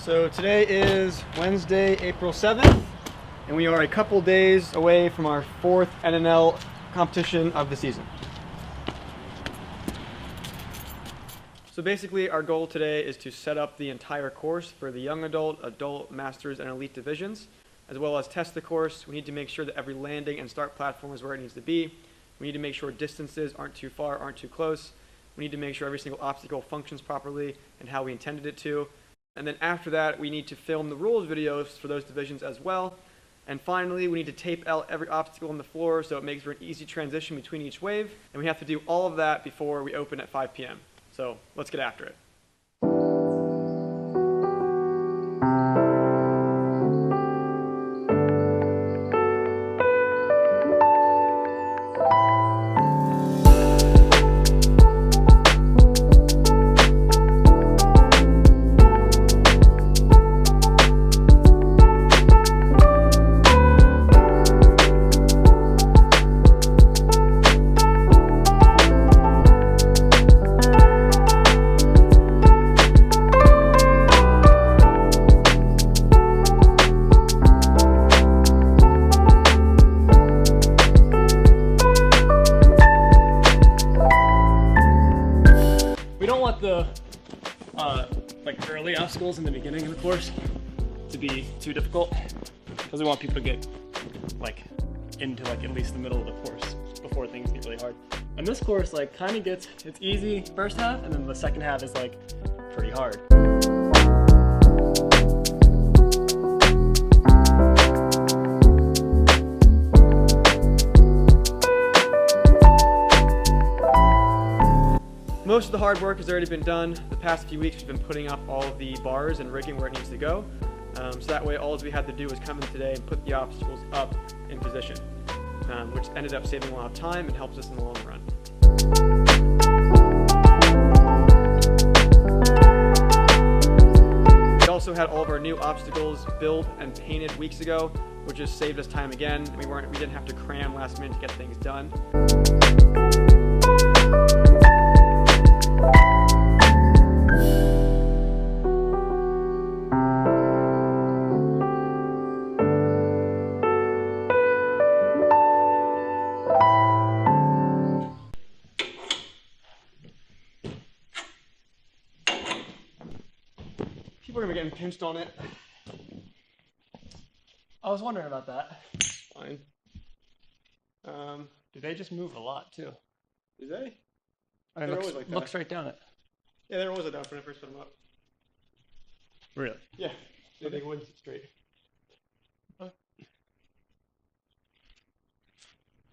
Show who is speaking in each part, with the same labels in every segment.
Speaker 1: So today is Wednesday, April 7th, and we are a couple days away from our fourth NNL competition of the season. So basically our goal today is to set up the entire course for the young adult, adult, masters, and elite divisions, as well as test the course. We need to make sure that every landing and start platform is where it needs to be. We need to make sure distances aren't too far, aren't too close. We need to make sure every single obstacle functions properly and how we intended it to. And then after that, we need to film the rules videos for those divisions as well. And finally, we need to tape out every obstacle on the floor so it makes for an easy transition between each wave. And we have to do all of that before we open at 5 p.m. So let's get after it. We don't want the early obstacles in the beginning of the course to be too difficult, because we want people to get into at least the middle of the course before things get really hard. And this course kind of gets, it's easy first half, and then the second half is pretty hard. Most of the hard work has already been done. The past few weeks we've been putting up all of the bars and rigging where it needs to go. So that way all we had to do was come in today and put the obstacles up in position, which ended up saving a lot of time and helps us in the long run. We also had all of our new obstacles built and painted weeks ago, which just saved us time again. We didn't have to cram last minute to get things done. People are gonna be getting pinched on it.
Speaker 2: I was wondering about that.
Speaker 1: Fine.
Speaker 2: Do they just move a lot too?
Speaker 1: Do they?
Speaker 2: I mean, look straight down it.
Speaker 1: Yeah, they're always like that when I first put them up.
Speaker 2: Really?
Speaker 1: Yeah, they wouldn't sit straight.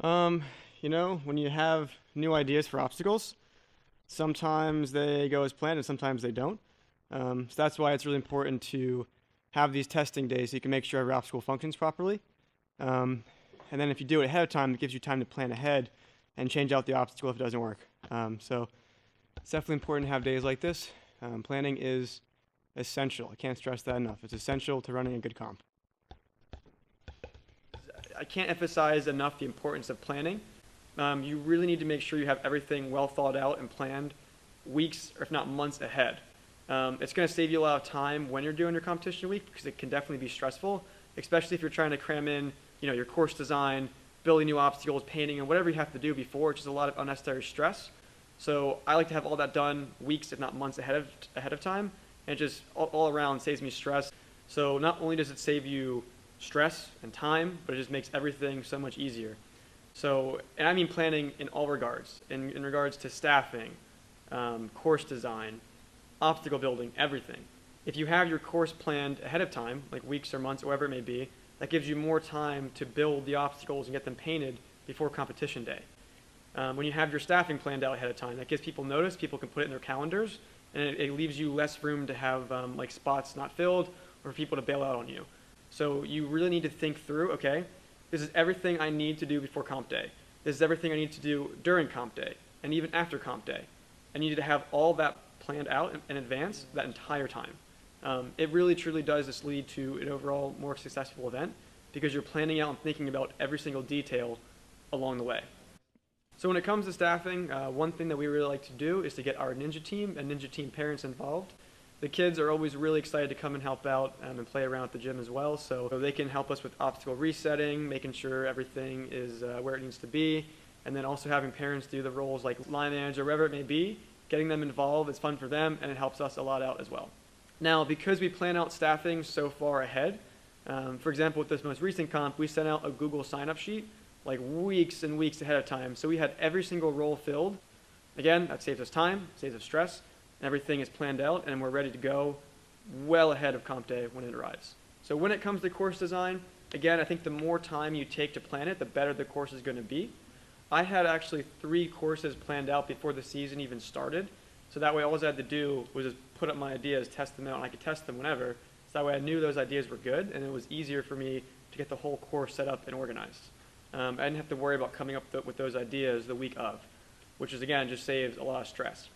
Speaker 1: You know, when you have new ideas for obstacles, sometimes they go as planned and sometimes they don't. So that's why it's really important to have these testing days so you can make sure every obstacle functions properly. And then if you do it ahead of time, it gives you time to plan ahead and change out the obstacle if it doesn't work. So it's definitely important to have days like this. Planning is essential. I can't stress that enough. It's essential to running a good comp. I can't emphasize enough the importance of planning. You really need to make sure you have everything well thought out and planned weeks, or if not months ahead. It's going to save you a lot of time when you're doing your competition week, because it can definitely be stressful, especially if you're trying to cram in, your course design, building new obstacles, painting, and whatever you have to do before. It's just a lot of unnecessary stress. So I like to have all that done weeks, if not months ahead of time, and it just all around saves me stress. So not only does it save you stress and time, but it just makes everything so much easier. So, and I mean planning in all regards, in regards to staffing, course design, obstacle building, everything. If you have your course planned ahead of time, like weeks or months or whatever it may be, that gives you more time to build the obstacles and get them painted before competition day. When you have your staffing planned out ahead of time, that gives people notice, people can put it in their calendars, and it leaves you less room to have spots not filled or for people to bail out on you. So you really need to think through, okay, this is everything I need to do before comp day. This is everything I need to do during comp day and even after comp day. I need to have all that planned out in advance that entire time. It really truly does just lead to an overall more successful event because you're planning out and thinking about every single detail along the way. So when it comes to staffing, one thing that we really like to do is to get our Ninja team and Ninja team parents involved. The kids are always really excited to come and help out and play around at the gym as well. So they can help us with obstacle resetting, making sure everything is where it needs to be, and then also having parents do the roles like line manager, wherever it may be. Getting them involved is fun for them, and it helps us a lot out as well. Now, because we plan out staffing so far ahead, for example, with this most recent comp, we sent out a Google sign-up sheet like weeks and weeks ahead of time. So we had every single role filled. Again, that saves us time, saves us stress. Everything is planned out, and we're ready to go well ahead of comp day when it arrives. So when it comes to course design, again, I think the more time you take to plan it, the better the course is going to be. I had actually 3 courses planned out before the season even started. So that way all I had to do was just put up my ideas, test them out, and I could test them whenever. So that way I knew those ideas were good, and it was easier for me to get the whole course set up and organized. I didn't have to worry about coming up with those ideas the week of, which is, again, just saves a lot of stress.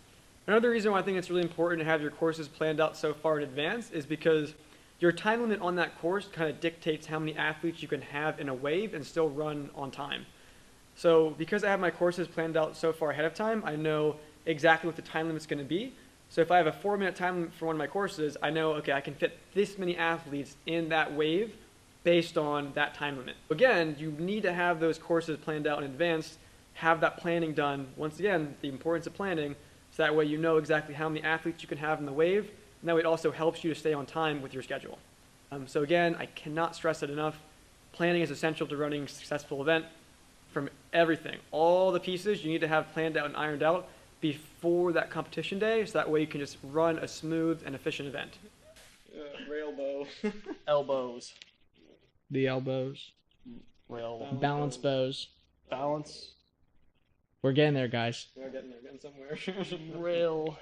Speaker 1: Another reason why I think it's really important to have your courses planned out so far in advance is because your time limit on that course kind of dictates how many athletes you can have in a wave and still run on time. So because I have my courses planned out so far ahead of time, I know exactly what the time limit's going to be. So if I have a 4-minute time limit for one of my courses, I know, okay, I can fit this many athletes in that wave based on that time limit. Again, you need to have those courses planned out in advance, have that planning done. Once again, the importance of planning, so that way you know exactly how many athletes you can have in the wave, and that way it also helps you to stay on time with your schedule. So again, I cannot stress it enough. Planning is essential to running a successful event. From everything, all the pieces you need to have planned out and ironed out before that competition day, so that way you can just run a smooth and efficient event.
Speaker 3: Rail bow.
Speaker 2: Elbows.
Speaker 4: The elbows.
Speaker 2: Rail.
Speaker 4: Balance bows.
Speaker 2: Balance.
Speaker 4: We're getting there, guys.
Speaker 3: We're getting there, getting somewhere.
Speaker 2: Rail.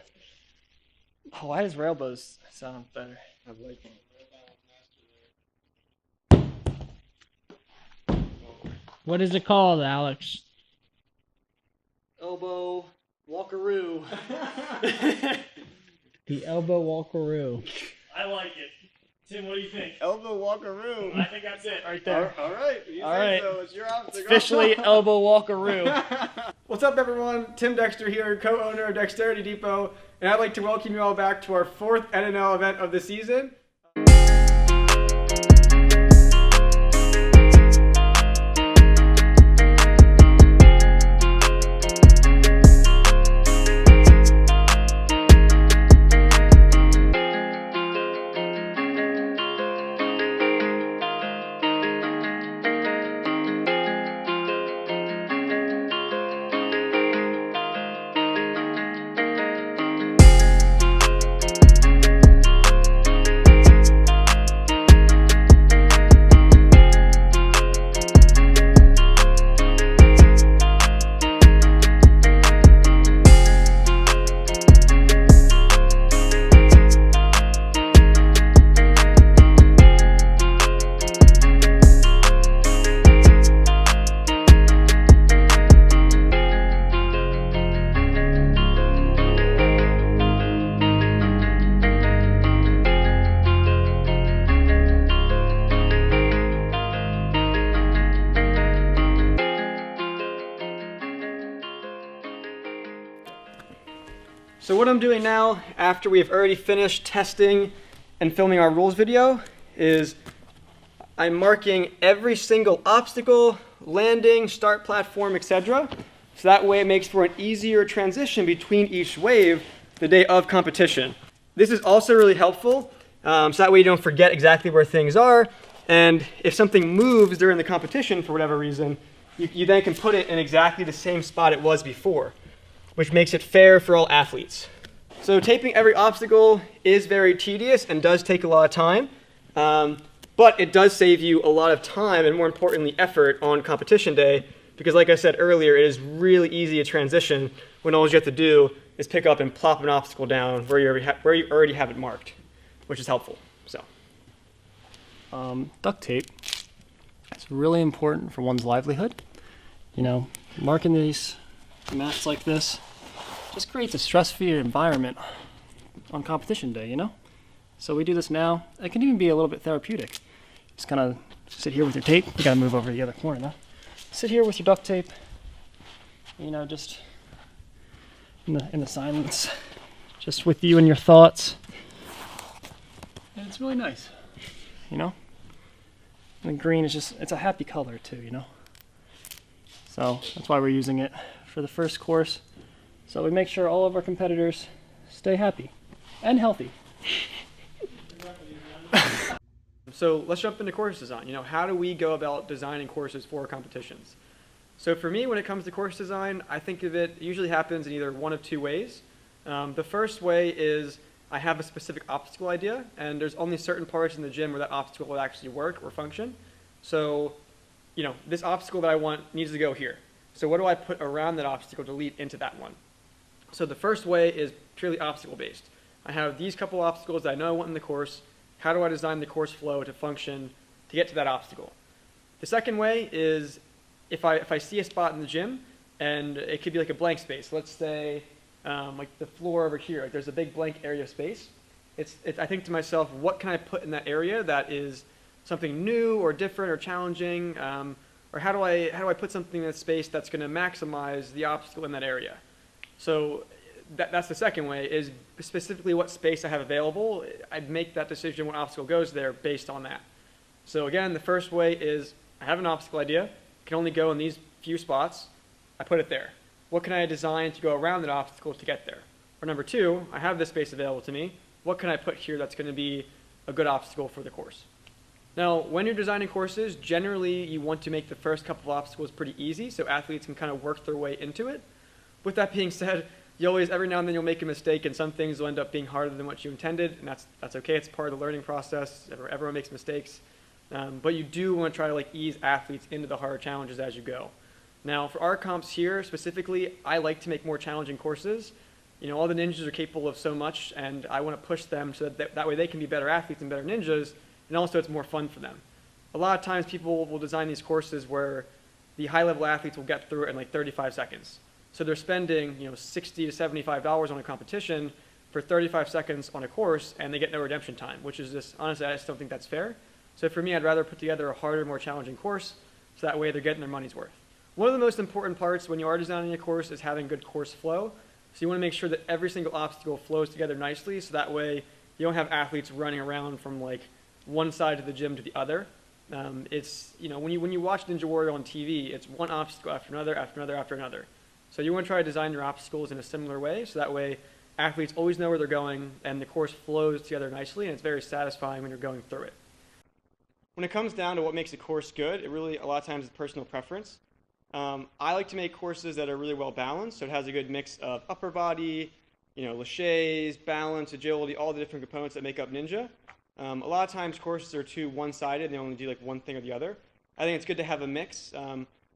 Speaker 2: Oh, why does rail bows sound better?
Speaker 3: I like
Speaker 4: What is it called, Alex?
Speaker 2: Elbow. Walkaroo.
Speaker 4: The elbow walkaroo.
Speaker 2: I like it. Tim, what do you think?
Speaker 3: elbow walkaroo.
Speaker 2: I think that's it right there.
Speaker 3: All right. You
Speaker 2: All
Speaker 3: say
Speaker 2: right.
Speaker 3: so. It's your obstacle.
Speaker 2: Officially elbow walkaroo.
Speaker 1: What's up, everyone? Tim Dexter here, co-owner of Dexterity Depot, and I'd like to welcome you all back to our 4th NNL event of the season. So what I'm doing now, after we have already finished testing and filming our rules video, is I'm marking every single obstacle, landing, start platform, etc. So that way it makes for an easier transition between each wave the day of competition. This is also really helpful, so that way you don't forget exactly where things are, and if something moves during the competition for whatever reason, you then can put it in exactly the same spot it was before, which makes it fair for all athletes. So taping every obstacle is very tedious and does take a lot of time, but it does save you a lot of time and, more importantly, effort on competition day, because like I said earlier, it is really easy to transition when all you have to do is pick up and plop an obstacle down where you already have it marked, which is helpful. So,
Speaker 2: Duct tape. It's really important for one's livelihood. You know, marking these mats like this just creates a stress-free environment on competition day, you know? So we do this now. It can even be a little bit therapeutic. Just kind of sit here with your tape. You gotta move over to the other corner now. Sit here with your duct tape, you know, just in the silence, just with you and your thoughts. It's really nice, you know? And the green is just, it's a happy color too, you know? So that's why we're using it for the first course. So we make sure all of our competitors stay happy and healthy.
Speaker 1: So let's jump into course design. You know, how do we go about designing courses for competitions? So for me, when it comes to course design, I think of it usually happens in either one of two ways. The first way is I have a specific obstacle idea, and there's only certain parts in the gym where that obstacle will actually work or function. So, you know, this obstacle that I want needs to go here. So what do I put around that obstacle to lead into that one? So the first way is purely obstacle based. I have these couple obstacles that I know I want in the course. How do I design the course flow to function to get to that obstacle? The second way is if I see a spot in the gym, and it could be like a blank space. Let's say like the floor over here, like there's a big blank area of space. I think to myself, what can I put in that area that is something new or different or challenging, or how do I put something in that space that's going to maximize the obstacle in that area? So that's the second way, is specifically what space I have available. I'd make that decision when obstacle goes there based on that. So again, the first way is I have an obstacle idea, can only go in these few spots, I put it there. What can I design to go around that obstacle to get there? Or number two, I have this space available to me, what can I put here that's going to be a good obstacle for the course? Now, when you're designing courses, generally you want to make the first couple of obstacles pretty easy so athletes can kind of work their way into it. With that being said, you always, every now and then you'll make a mistake and some things will end up being harder than what you intended, and that's okay, it's part of the learning process, everyone makes mistakes. But you do want to try to like ease athletes into the harder challenges as you go. Now, for our comps here specifically, I like to make more challenging courses. You know, all the ninjas are capable of so much, and I want to push them so that way they can be better athletes and better ninjas, and also it's more fun for them. A lot of times people will design these courses where the high-level athletes will get through it in like 35 seconds. So they're spending, you know, $60 to $75 on a competition for 35 seconds on a course, and they get no redemption time, which is just, honestly, I just don't think that's fair. So for me, I'd rather put together a harder, more challenging course, so that way they're getting their money's worth. One of the most important parts when you are designing a course is having good course flow. So you want to make sure that every single obstacle flows together nicely, so that way you don't have athletes running around from like one side of the gym to the other. It's, you know, when you watch Ninja Warrior on TV, it's one obstacle after another, after another, after another. So you want to try to design your obstacles in a similar way, so that way athletes always know where they're going, and the course flows together nicely, and it's very satisfying when you're going through it. When it comes down to what makes a course good, it really, a lot of times, is personal preference. I like to make courses that are really well balanced, so it has a good mix of upper body, you know, laches, balance, agility, all the different components that make up Ninja. A lot of times courses are too one-sided and they only do like one thing or the other. I think it's good to have a mix.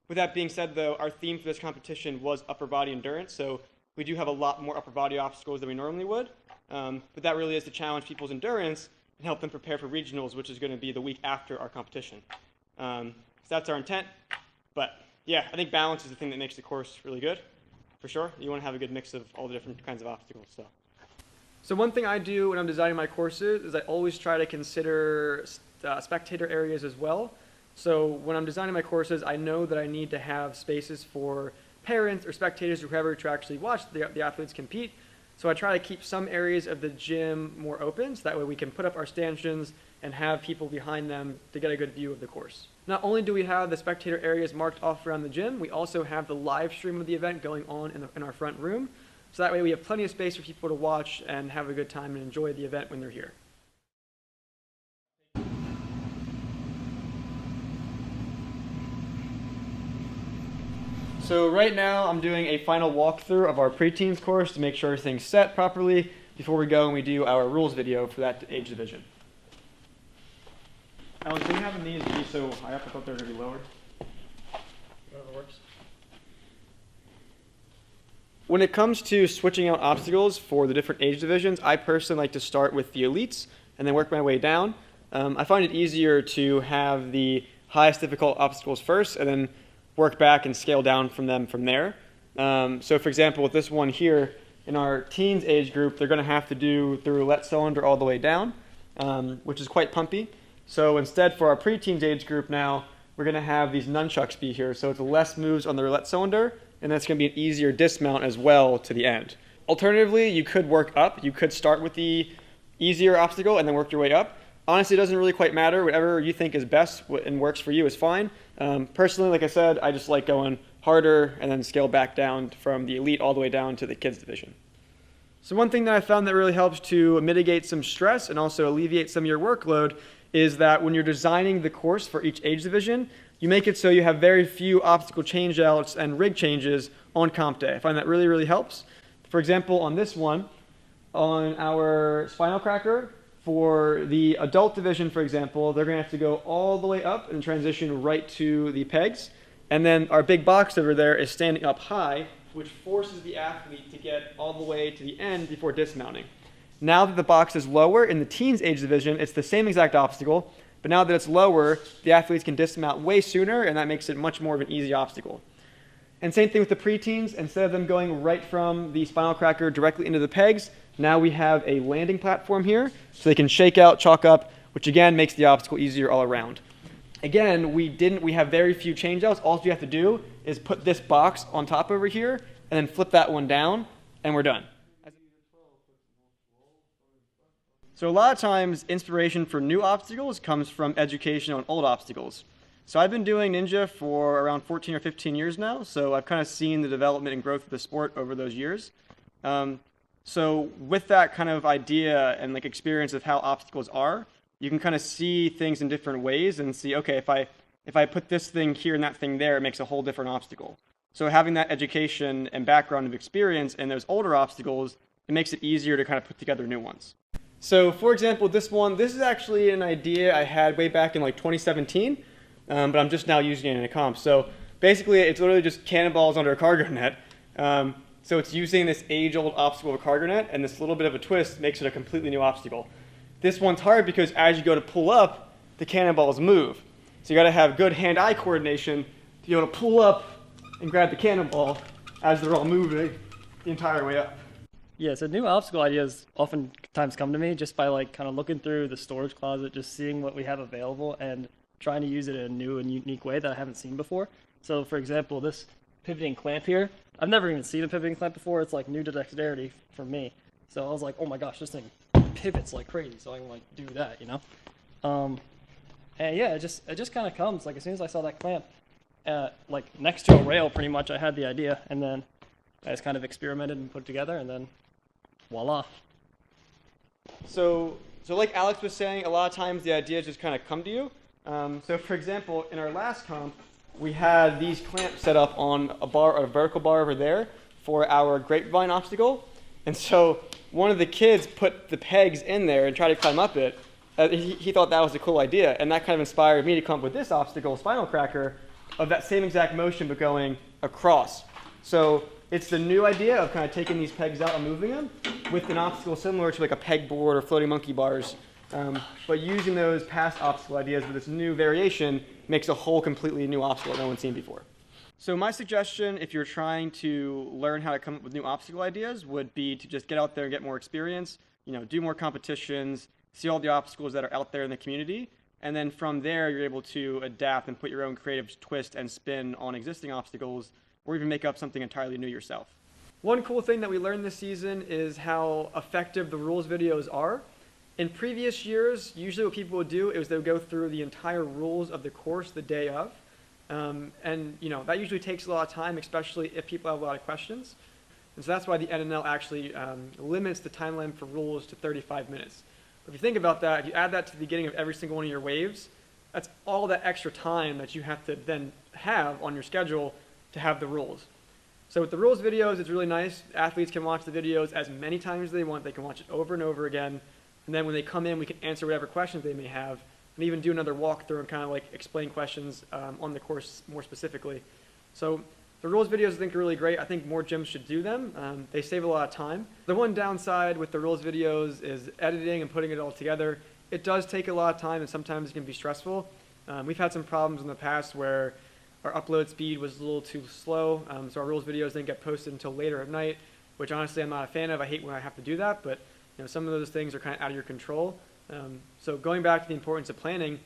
Speaker 1: With that being said, though, our theme for this competition was upper body endurance, so we do have a lot more upper body obstacles than we normally would. But that really is to challenge people's endurance and help them prepare for regionals, which is going to be the week after our competition. So that's our intent. But yeah, I think balance is the thing that makes the course really good, for sure. You want to have a good mix of all the different kinds of obstacles. So one thing I do when I'm designing my courses is I always try to consider spectator areas as well. So when I'm designing my courses, I know that I need to have spaces for parents or spectators or whoever to actually watch the athletes compete. So I try to keep some areas of the gym more open, so that way we can put up our stanchions and have people behind them to get a good view of the course. Not only do we have the spectator areas marked off around the gym, we also have the live stream of the event going on in our front room. So that way we have plenty of space for people to watch and have a good time and enjoy the event when they're here. So right now I'm doing a final walkthrough of our preteens course to make sure everything's set properly before we go and we do our rules video for that age division. Alex, do you have these be so high up? I thought they were going to be lower. Whatever works. When it comes to switching out obstacles for the different age divisions, I personally like to start with the elites and then work my way down. I find it easier to have the highest difficult obstacles first and then work back and scale down from them from there. So for example, with this one here, in our teens age group, they're going to have to do the roulette cylinder all the way down, which is quite pumpy. So instead for our preteens age group now, we're going to have these nunchucks be here. So it's less moves on the roulette cylinder, and that's going to be an easier dismount as well to the end. Alternatively, you could work up. You could start with the easier obstacle and then work your way up. Honestly, it doesn't really quite matter. Whatever you think is best and works for you is fine. Personally, like I said, I just like going harder and then scale back down from the elite all the way down to the kids division. So one thing that I found that really helps to mitigate some stress and also alleviate some of your workload is that when you're designing the course for each age division, you make it so you have very few obstacle changeouts and rig changes on comp day. I find that really, really helps. For example, on this one, on our spinal cracker, for the adult division, for example, they're going to have to go all the way up and transition right to the pegs. And then our big box over there is standing up high, which forces the athlete to get all the way to the end before dismounting. Now that the box is lower in the teens age division, it's the same exact obstacle, but now that it's lower, the athletes can dismount way sooner, and that makes it much more of an easy obstacle. And same thing with the preteens. Instead of them going right from the spinal cracker directly into the pegs, now we have a landing platform here, so they can shake out, chalk up, which again makes the obstacle easier all around. Again, we have very few changeouts. All you have to do is put this box on top over here, and then flip that one down, and we're done. So a lot of times, inspiration for new obstacles comes from education on old obstacles. So I've been doing ninja for around 14 or 15 years now, so I've kind of seen the development and growth of the sport over those years. So with that kind of idea and like experience of how obstacles are, you can kind of see things in different ways and see, okay, if I put this thing here and that thing there, it makes a whole different obstacle. So having that education and background of experience in those older obstacles, it makes it easier to kind of put together new ones. So for example, this is actually an idea I had way back in like 2017, but I'm just now using it in a comp. So basically, it's literally just cannonballs under a cargo net. So it's using this age-old obstacle of a cargo net, and this little bit of a twist makes it a completely new obstacle. This one's hard because as you go to pull up, the cannonballs move. So you got to have good hand-eye coordination to be able to pull up and grab the cannonball as they're all moving the entire way up.
Speaker 2: Yeah, so new obstacle ideas oftentimes come to me just by like kind of looking through the storage closet, just seeing what we have available and trying to use it in a new and unique way that I haven't seen before. So for example, this pivoting clamp here, I've never even seen a pivoting clamp before. It's like new to Dexterity for me. So I was like, oh my gosh, this thing pivots like crazy, so I can like do that, you know? And yeah, it just kind of comes, like as soon as I saw that clamp, like next to a rail pretty much, I had the idea, and then I just kind of experimented and put it together, and then voila.
Speaker 1: So like Alex was saying, a lot of times the ideas just kind of come to you. So for example, in our last comp, we had these clamps set up on a vertical bar over there for our grapevine obstacle. And so one of the kids put the pegs in there and tried to climb up it. He thought that was a cool idea, and that kind of inspired me to come up with this obstacle, spinal cracker, of that same exact motion but going across. So it's the new idea of kind of taking these pegs out and moving them with an obstacle similar to like a peg board or floating monkey bars. But using those past obstacle ideas with this new variation makes a whole completely new obstacle no one's seen before. So my suggestion, if you're trying to learn how to come up with new obstacle ideas, would be to just get out there and get more experience, do more competitions, see all the obstacles that are out there in the community, and then from there you're able to adapt and put your own creative twist and spin on existing obstacles, or even make up something entirely new yourself. One cool thing that we learned this season is how effective the rules videos are. In previous years, usually what people would do is they would go through the entire rules of the course the day of. And that usually takes a lot of time, especially if people have a lot of questions. And so that's why the NNL actually limits the timeline for rules to 35 minutes. But if you think about that, if you add that to the beginning of every single one of your waves, that's all that extra time that you have to then have on your schedule to have the rules. So with the rules videos, it's really nice. Athletes can watch the videos as many times as they want. They can watch it over and over again. And then when they come in, we can answer whatever questions they may have and even do another walkthrough and kind of like explain questions on the course more specifically. So the rules videos I think are really great. I think more gyms should do them. They save a lot of time. The one downside with the rules videos is editing and putting it all together. It does take a lot of time and sometimes it can be stressful. We've had some problems in the past where our upload speed was a little too slow, so our rules videos didn't get posted until later at night, which honestly I'm not a fan of. I hate when I have to do that, but some of those things are kind of out of your control. So going back to the importance of planning,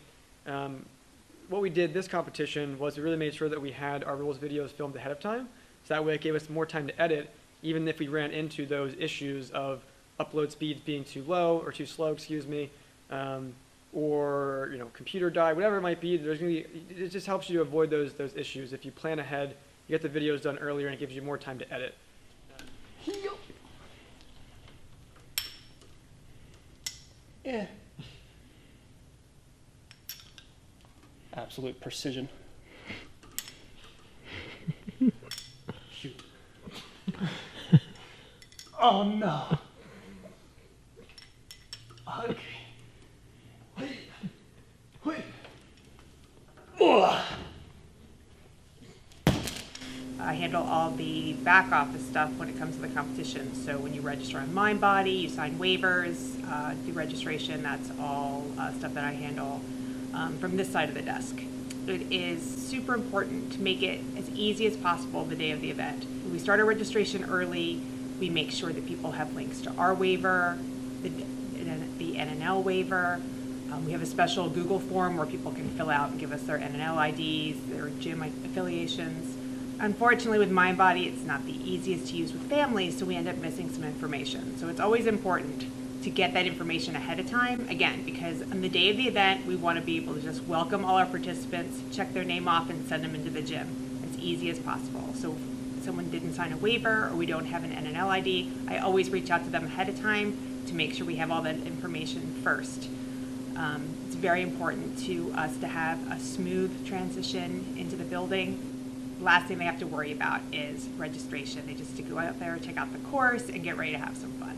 Speaker 1: what we did this competition was we really made sure that we had our rules videos filmed ahead of time. So that way it gave us more time to edit, even if we ran into those issues of upload speeds being too low or too slow, or computer died, whatever it might be. It just helps you to avoid those issues if you plan ahead. You get the videos done earlier, and it gives you more time to edit.
Speaker 2: Yeah. Absolute precision. Shoot. Oh no. Okay. Wait. Wait.
Speaker 5: I handle all the back office stuff when it comes to the competition. So when you register on MindBody, you sign waivers, do registration, that's all stuff that I handle from this side of the desk. It is super important to make it as easy as possible the day of the event. When we start our registration early, we make sure that people have links to our waiver, the NNL waiver. We have a special Google form where people can fill out and give us their NNL IDs, their gym affiliations. Unfortunately, with MindBody, it's not the easiest to use with families, so we end up missing some information. So it's always important to get that information ahead of time, again, because on the day of the event, we want to be able to just welcome all our participants, check their name off, and send them into the gym as easy as possible. So if someone didn't sign a waiver or we don't have an NNL ID, I always reach out to them ahead of time to make sure we have all that information first. It's very important to us to have a smooth transition into the building. Last thing they have to worry about is registration. They just have to go out there, check out the course, and get ready to have some fun.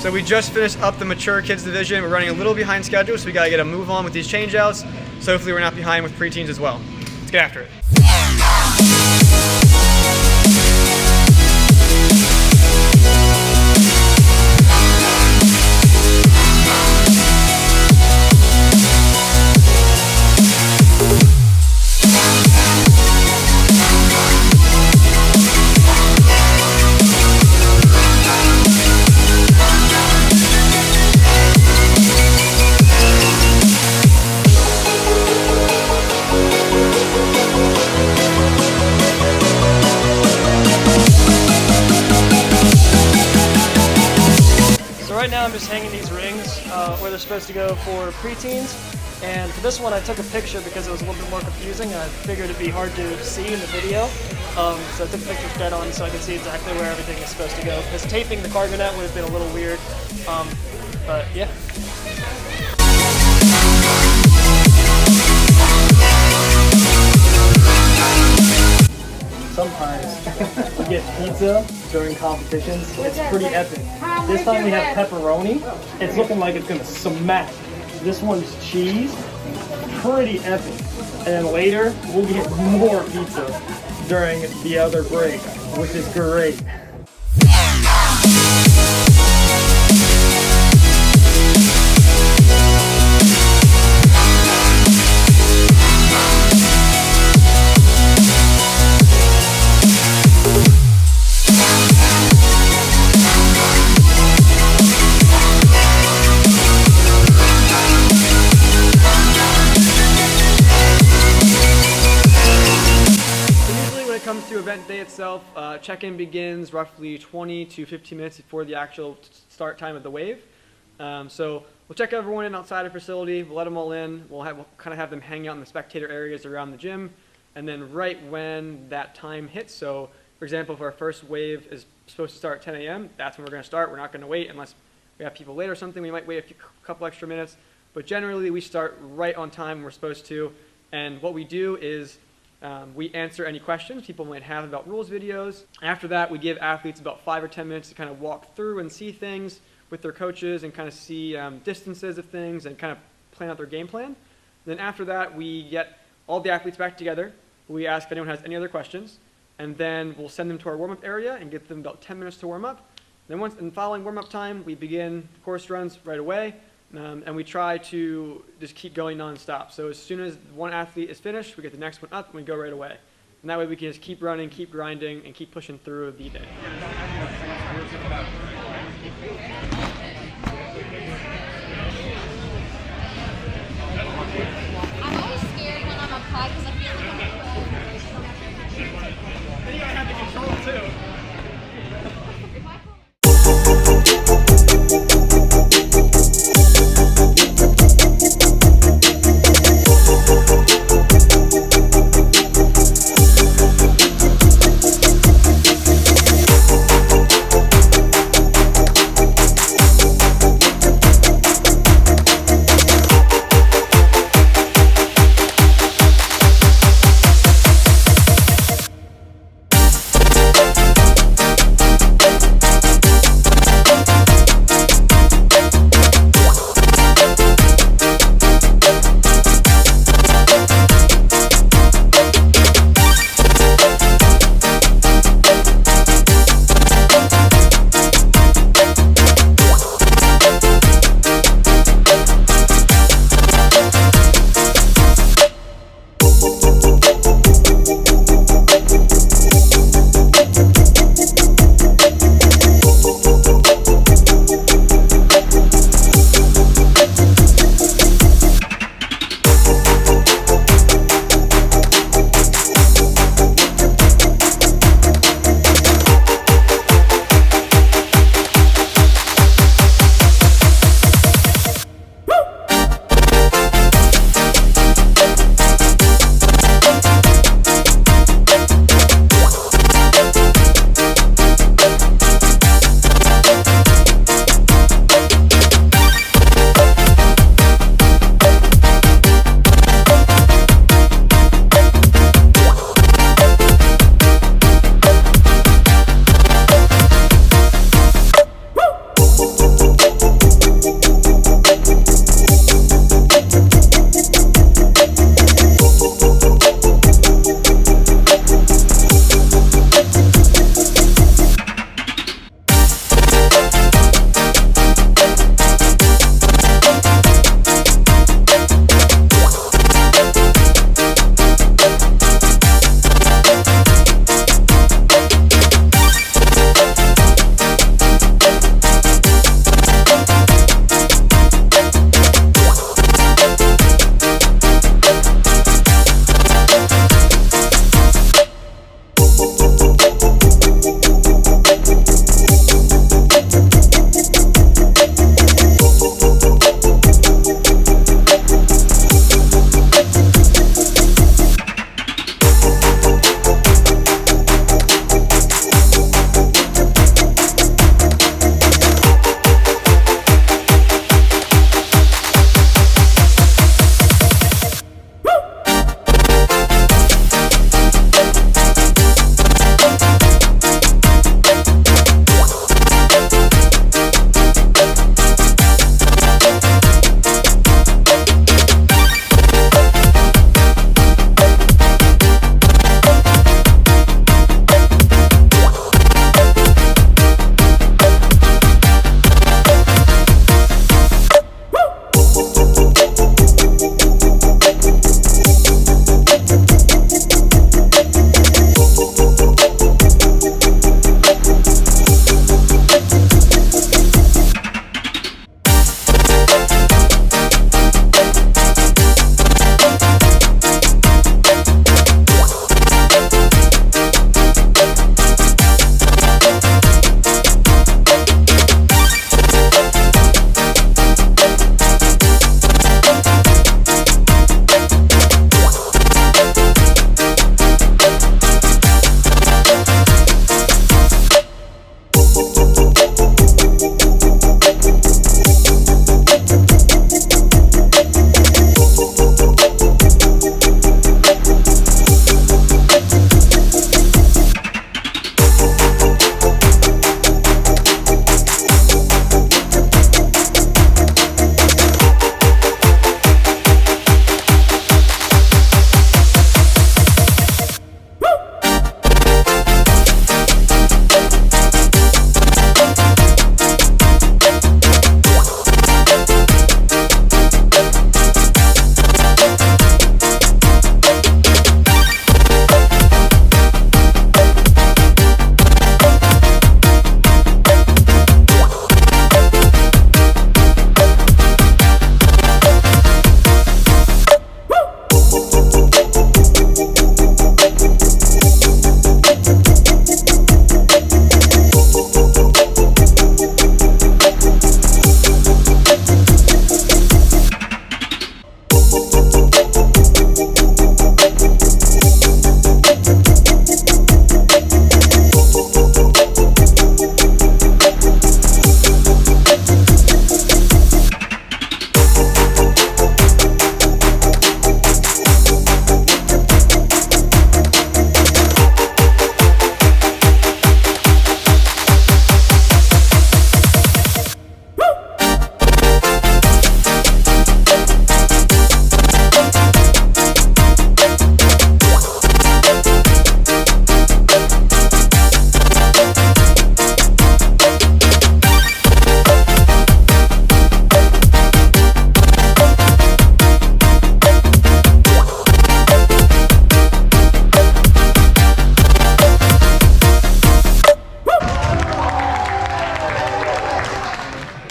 Speaker 1: So we just finished up the mature kids division. We're running a little behind schedule, so we gotta get a move on with these changeouts. So hopefully we're not behind with preteens as well. Let's get after it.
Speaker 2: Right now I'm just hanging these rings where they're supposed to go for preteens, and for this one I took a picture because it was a little bit more confusing and I figured it'd be hard to see in the video, so I took pictures dead on so I could see exactly where everything is supposed to go, because taping the cargo net would have been a little weird, but yeah. get pizza during competitions, it's pretty epic. This time we have pepperoni. It's looking like it's gonna smack. This one's cheese, pretty epic. And then later, we'll get more pizza during the other break, which is great.
Speaker 1: Comes to event day itself, check-in begins roughly 20 to 15 minutes before the actual start time of the wave. So we'll check everyone in outside our facility, we'll let them all in, we'll kind of have them hang out in the spectator areas around the gym, and then right when that time hits, so for example, if our first wave is supposed to start at 10 a.m., that's when we're going to start. We're not going to wait unless we have people late or something. We might wait a couple extra minutes, but generally we start right on time when we're supposed to, and what we do is we answer any questions people might have about rules videos. After that, we give athletes about 5 or 10 minutes to kind of walk through and see things with their coaches and kind of see distances of things and kind of plan out their game plan. Then after that, we get all the athletes back together. We ask if anyone has any other questions, and then we'll send them to our warm-up area and give them about 10 minutes to warm up. Then following warm-up time, we begin course runs right away. And we try to just keep going nonstop. So as soon as one athlete is finished, we get the next one up and we go right away. And that way we can just keep running, keep grinding, and keep pushing through the day.
Speaker 6: I'm always scared when I'm applied because I feel like
Speaker 1: Then you gotta have the control too.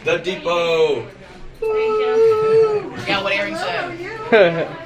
Speaker 7: The Depot.
Speaker 8: Yeah, what Aaron said.